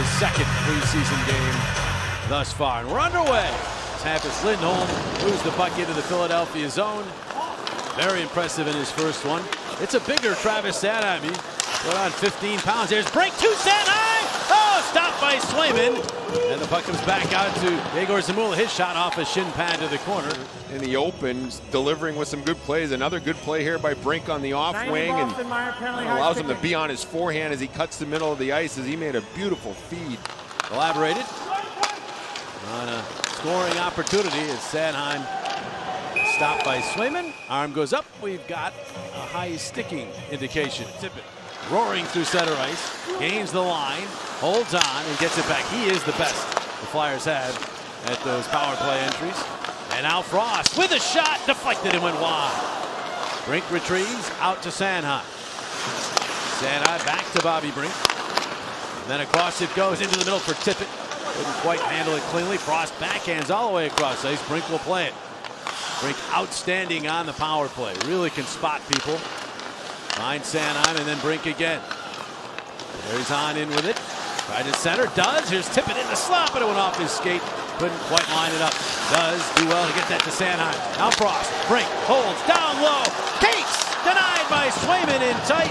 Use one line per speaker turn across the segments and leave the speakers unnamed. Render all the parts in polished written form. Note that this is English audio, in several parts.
his second preseason game thus far. And we're underway. Hampus Lindholm moves the puck into the Philadelphia zone. Very impressive in his first one. It's a bigger Travis Sanheim. He put on 15 pounds. There's break to Sanheim. Oh, stopped by Swayman. And the puck comes back out to Yegor Zamula. His shot off a shin pad to the corner.
In the open, delivering with some good plays. Another good play here by Brink on the off wing, and allows him to be on his forehand as he cuts the middle of the ice, as he made a beautiful feed.
Elaborated on a scoring opportunity as Sanheim stopped by Swayman. Arm goes up. We've got a high sticking indication. Tippett roaring through center ice, gains the line, holds on, and gets it back. He is the best the Flyers have at those power play entries. And now Frost with a shot, deflected and went wide. Brink retrieves out to Sanheim. Sanheim back to Bobby Brink. And then across it goes into the middle for Tippett. Couldn't quite handle it cleanly. Frost backhands all the way across ice. Brink will play it. Brink outstanding on the power play. Really can spot people. Finds Sanheim and then Brink again. There he's on in with it. Right in center. Does. Here's Tippett in the slot, but it went off his skate. Couldn't quite line it up. Does do well to get that to Sanheim. Now Frost. Brink holds down low. Cakes denied by Swayman in tight.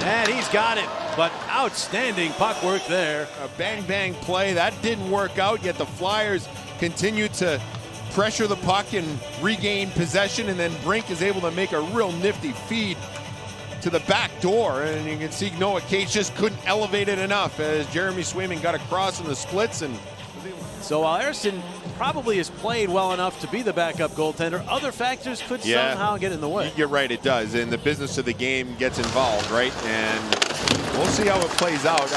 And he's got it. But outstanding puck work there.
A bang-bang play. That didn't work out, yet the Flyers continue to pressure the puck and regain possession, and then Brink is able to make a real nifty feed to the back door, and you can see Noah Cates just couldn't elevate it enough as Jeremy Swayman got across in the splits. And
so while Ersson probably has played well enough to be the backup goaltender, other factors could somehow get in the way.
You're right, it does, and the business of the game gets involved, right? And we'll see how it plays out.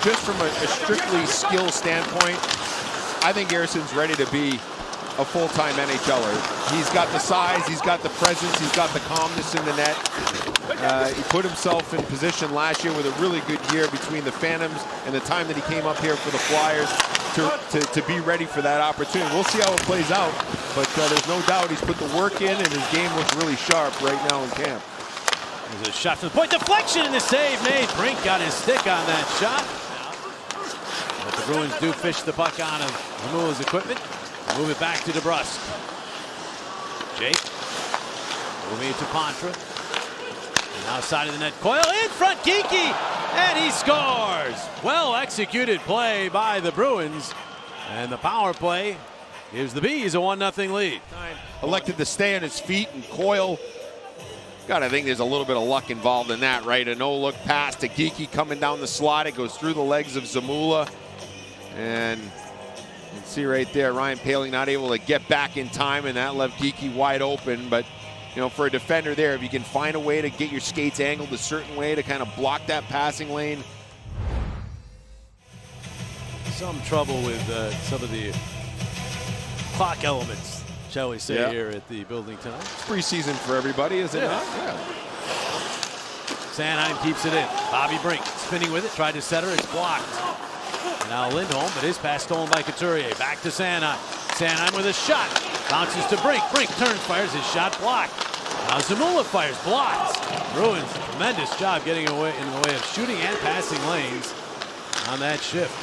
Just from a strictly skill standpoint, I think Ersson's ready to be a full-time NHLer. He's got the size, he's got the presence, he's got the calmness in the net. He put himself in position last year with a really good year between the Phantoms and the time that he came up here for the Flyers to be ready for that opportunity. We'll see how it plays out, but there's no doubt he's put the work in, and his game looks really sharp right now in camp.
There's a shot from the point, deflection, and the save made. Brink got his stick on that shot. But the Bruins do fish the puck out of Zamula's equipment. Move it back to DeBrusk. Jake moving it to Pontra. And outside of the net, Coyle in front, Geeky, and he scores. Well executed play by the Bruins, and the power play gives the Bees a 1-0 lead.
Elected to stay on his feet, and Coyle, God, I think there's a little bit of luck involved in that, right? A no-look pass to Geeky coming down the slot. It goes through the legs of Zamula, and you can see right there, Ryan Poehling not able to get back in time, and that left Geeky wide open. But, you know, for a defender there, if you can find a way to get your skates angled a certain way to kind of block that passing lane.
Some trouble with some of the clock elements, shall we say, here at the building tonight.
It's preseason for everybody, is it not? Yeah.
Sanheim keeps it in. Bobby Brink spinning with it, tried to center, it's blocked. And now Lindholm, but his pass stolen by Couturier. Back to Sanheim. Sanheim with a shot. Bounces to Brink. Brink turns, fires his shot, blocked. Now Zamula fires, blocked. Bruins, tremendous job getting away in the way of shooting and passing lanes on that shift.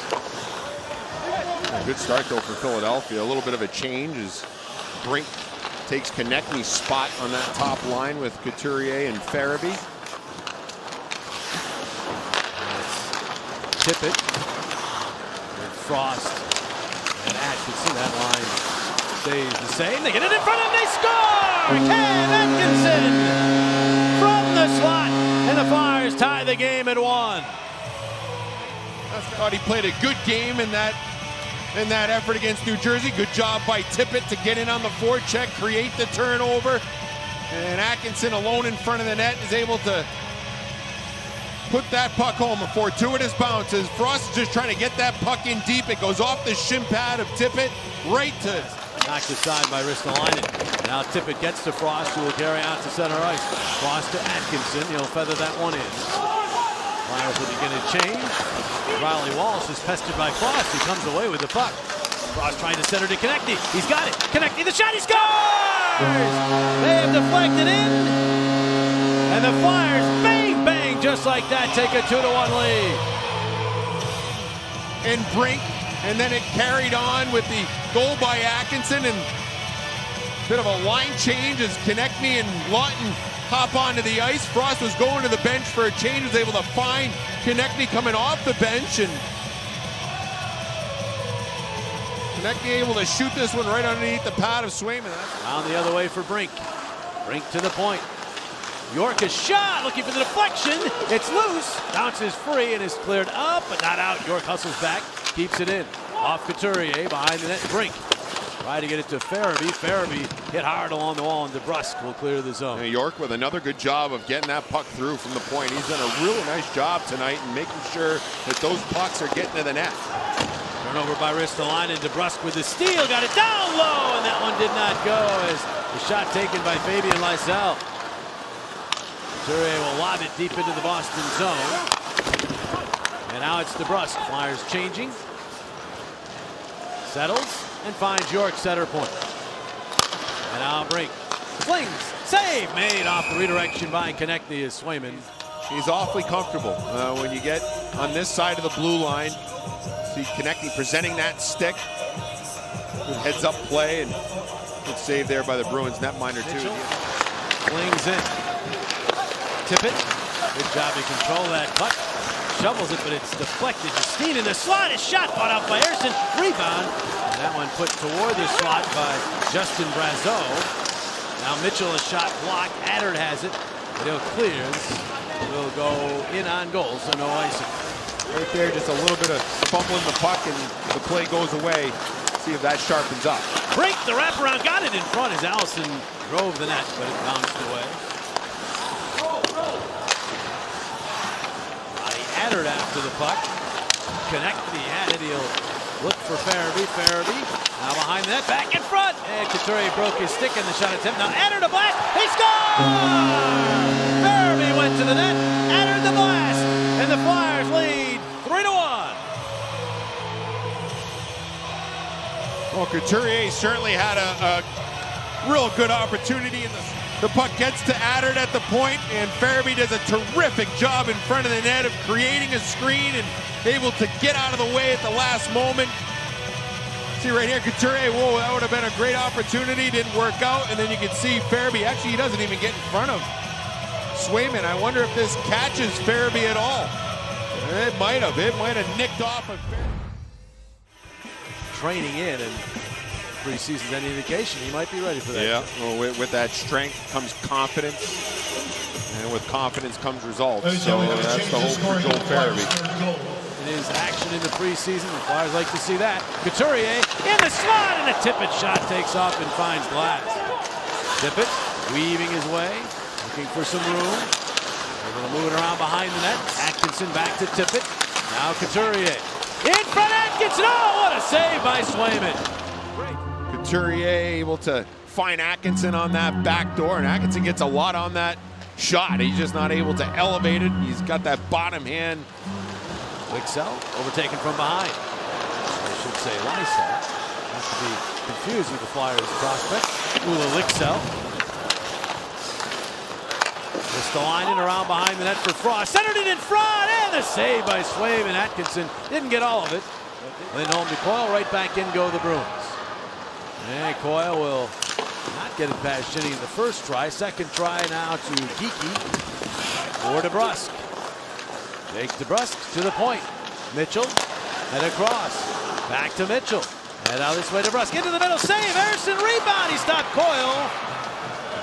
A good start though for Philadelphia. A little bit of a change as Brink takes Konecny's spot on that top line with Couturier and Farabee.
Tippett, and Frost, and Atkinson. That line stays the same. They get it in front and they score! Ken Atkinson from the slot, and the Flyers tie the game at 1.
I thought he played a good game in that effort against New Jersey. Good job by Tippett to get in on the forecheck, create the turnover, and Atkinson alone in front of the net is able to put that puck home. A fortuitous bounce as Frost is just trying to get that puck in deep. It goes off the shin pad of Tippett right to...
Knocked aside by Ristolainen. Now Tippett gets to Frost, who will carry out to center ice. Frost to Atkinson. He'll feather that one in. Flyers will begin to change. Riley Walsh is pestered by Frost. He comes away with the puck. Frost trying to center to Konecny. He's got it. Konecny, the shot, he scores! They have deflected in. And the Flyers, bang, bang, just like that, take a 2-1 lead.
and Brink, and then it carried on with the goal by Atkinson, and bit of a line change as Konecny and Lawton hop onto the ice. Frost was going to the bench for a change, was able to find Konecny coming off the bench, and Konecny able to shoot this one right underneath the pad of Swayman.
Down the other way for Brink. Brink to the point. York is shot, looking for the deflection. It's loose, bounces free, and is cleared up, but not out. York hustles back, keeps it in. Off Couturier, behind the net, Brink. Try to get it to Farabee. Farabee hit hard along the wall, and DeBrusk will clear the zone.
York with another good job of getting that puck through from the point. He's done a really nice job tonight in making sure that those pucks are getting to the net.
Turnover by Ristolainen, and DeBrusk with the steal, got it down low, and that one did not go as the shot taken by Fabian Lysell. Couturier will lob it deep into the Boston zone. And now it's DeBrusk. Flyers changing. Settles and finds York center point. And now Brink flings, save made off the redirection by Konecny as Swayman.
He's awfully comfortable when you get on this side of the blue line. See Konecny presenting that stick. Good heads up play, and good save there by the Bruins netminder too.
Flings in. Tippett, good job to control that puck. Shovels it, but it's deflected. Justine in the slot, is shot, fought out by Ayerson. Rebound, and that one put toward the slot by Justin Brazeau. Now Mitchell, a shot blocked. Adder has it, but he'll clears. Will go in on goal, so no icing.
Right there, just a little bit of fumbling the puck, and the play goes away. See if that sharpens up.
Break the wraparound, got it in front as Allison drove the net, but it bounced away. Adder after the puck. Konecny had it. He'll look for Farabee. Farabee now behind the net, back in front. And Couturier broke his stick in the shot attempt. Now Adder to blast. He scored! Farabee went to the net. Adder the blast. And the Flyers lead 3-1.
Well, Couturier certainly had a real good opportunity in the puck gets to Adder at the point, and Farabee does a terrific job in front of the net of creating a screen and able to get out of the way at the last moment. See right here, Couturier, whoa, that would have been a great opportunity, didn't work out, and then you can see Farabee, actually he doesn't even get in front of Swayman. I wonder if this catches Farabee at all. It might have nicked off of Farabee.
Training in, and preseason's any indication, he might be ready for that.
Yeah, well, with that strength comes confidence, and with confidence comes results. So that's the hope for Joel Farabee.
It is action in the preseason. The Flyers like to see that. Couturier in the slot, and a Tippett shot takes off and finds glass. Tippett weaving his way, looking for some room. Able to move it around behind the net. Atkinson back to Tippett. Now Couturier in front. Atkinson. Oh, what a save by Swayman.
Couturier able to find Atkinson on that back door, and Atkinson gets a lot on that shot. He's just not able to elevate it. He's got that bottom hand.
Lixell overtaken from behind. I should say Lysell. Not to be confused with the Flyers prospect. Ula Lixell. Ristolainen around behind the net for Frost. Centered it in front, and the save by Swayman. Atkinson didn't get all of it. Lindholm to Coyle, right back in go the Bruins. And Coyle will not get it past Shinny in the first try. Second try now to Geekie or DeBrusk. Jake DeBrusk to the point. Mitchell and across. Back to Mitchell. And now this way DeBrusk into the middle. Save. Ayerson rebound. He stopped Coyle.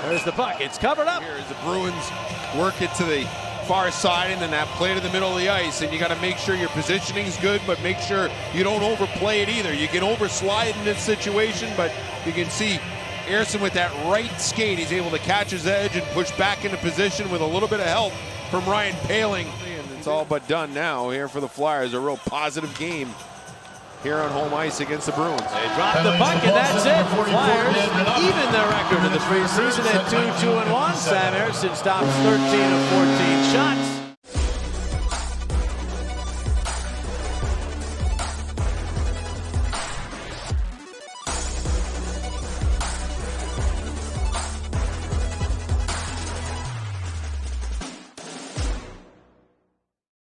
There's the puck. It's covered up.
Here as the Bruins work it to the far side, and then that play to the middle of the ice, and you got to make sure your positioning's good, but make sure you don't overplay it either. You can overslide in this situation, but you can see Ayerson with that right skate, he's able to catch his edge and push back into position with a little bit of help from Ryan Poehling. And it's all but done now here for the Flyers. A real positive game here on home ice against the Bruins.
They dropped the puck, and that's it. Flyers even their record in the preseason at 2-2-1. Sam Ayerson stops 13 of 14 shots.